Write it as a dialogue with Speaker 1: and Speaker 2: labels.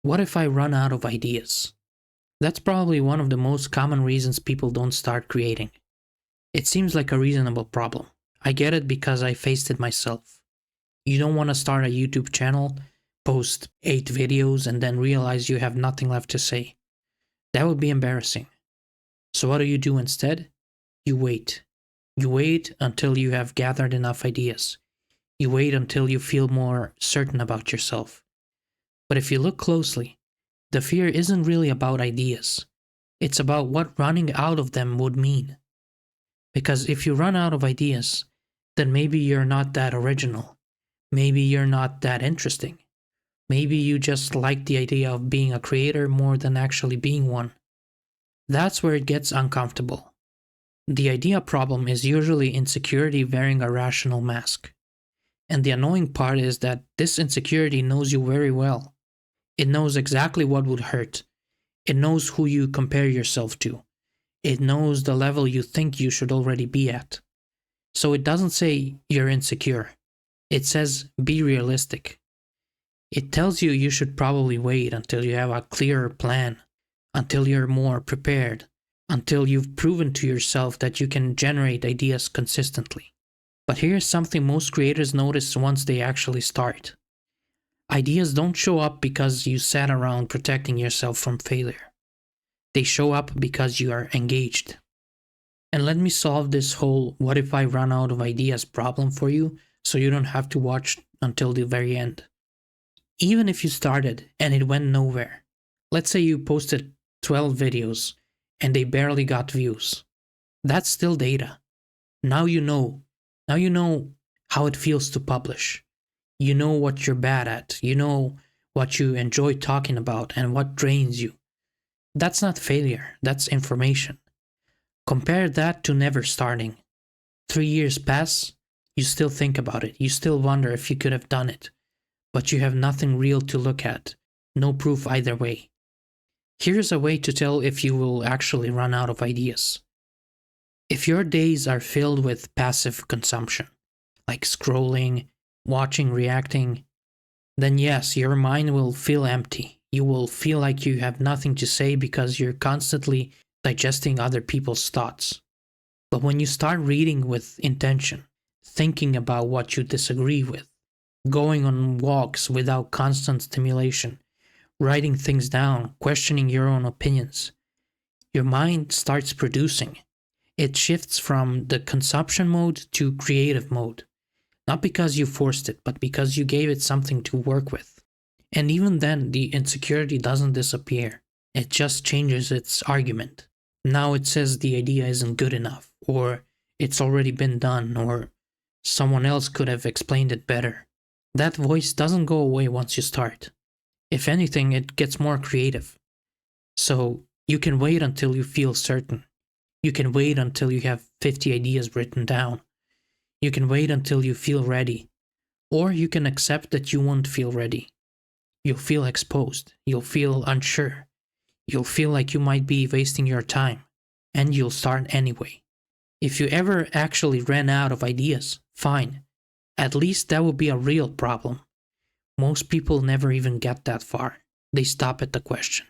Speaker 1: What if I run out of ideas? That's probably one of the most common reasons people don't start creating. It seems like a reasonable problem. I get it because I faced it myself. You don't want to start a YouTube channel, post 8 videos, and then realize you have nothing left to say. That would be embarrassing. So what do you do instead? You wait. You wait until you have gathered enough ideas. You wait until you feel more certain about yourself. But if you look closely, the fear isn't really about ideas. It's about what running out of them would mean. Because if you run out of ideas, then maybe you're not that original. Maybe you're not that interesting. Maybe you just like the idea of being a creator more than actually being one. That's where it gets uncomfortable. The idea problem is usually insecurity wearing a rational mask. And the annoying part is that this insecurity knows you very well. It knows exactly what would hurt. It knows who you compare yourself to. It knows the level you think you should already be at. So it doesn't say you're insecure. It says be realistic. It tells you you should probably wait until you have a clearer plan, until you're more prepared, until you've proven to yourself that you can generate ideas consistently. But here's something most creators notice once they actually start. Ideas don't show up because you sat around protecting yourself from failure. They show up because you are engaged. And let me solve this whole what if I run out of ideas problem for you so you don't have to watch until the very end. Even if you started and it went nowhere, let's say you posted 12 videos and they barely got views. That's still data. Now you know. Now you know how it feels to publish. You know what you're bad at. You know what you enjoy talking about and what drains you. That's not failure. That's information. Compare that to never starting. 3 years pass, you still think about it. You still wonder if you could have done it. But you have nothing real to look at. No proof either way. Here's a way to tell if you will actually run out of ideas. If your days are filled with passive consumption, like scrolling, watching, reacting, then yes, your mind will feel empty. You will feel like you have nothing to say because you're constantly digesting other people's thoughts. But when you start reading with intention, thinking about what you disagree with, going on walks without constant stimulation, writing things down, questioning your own opinions, your mind starts producing. It shifts from the consumption mode to creative mode. Not because you forced it, but because you gave it something to work with. And even then, the insecurity doesn't disappear. It just changes its argument. Now it says the idea isn't good enough, or it's already been done, or someone else could have explained it better. That voice doesn't go away once you start. If anything, it gets more creative. So you can wait until you feel certain. You can wait until you have 50 ideas written down. You can wait until you feel ready. Or you can accept that you won't feel ready. You'll feel exposed. You'll feel unsure. You'll feel like you might be wasting your time. And you'll start anyway. If you ever actually ran out of ideas, fine. At least that would be a real problem. Most people never even get that far. They stop at the question.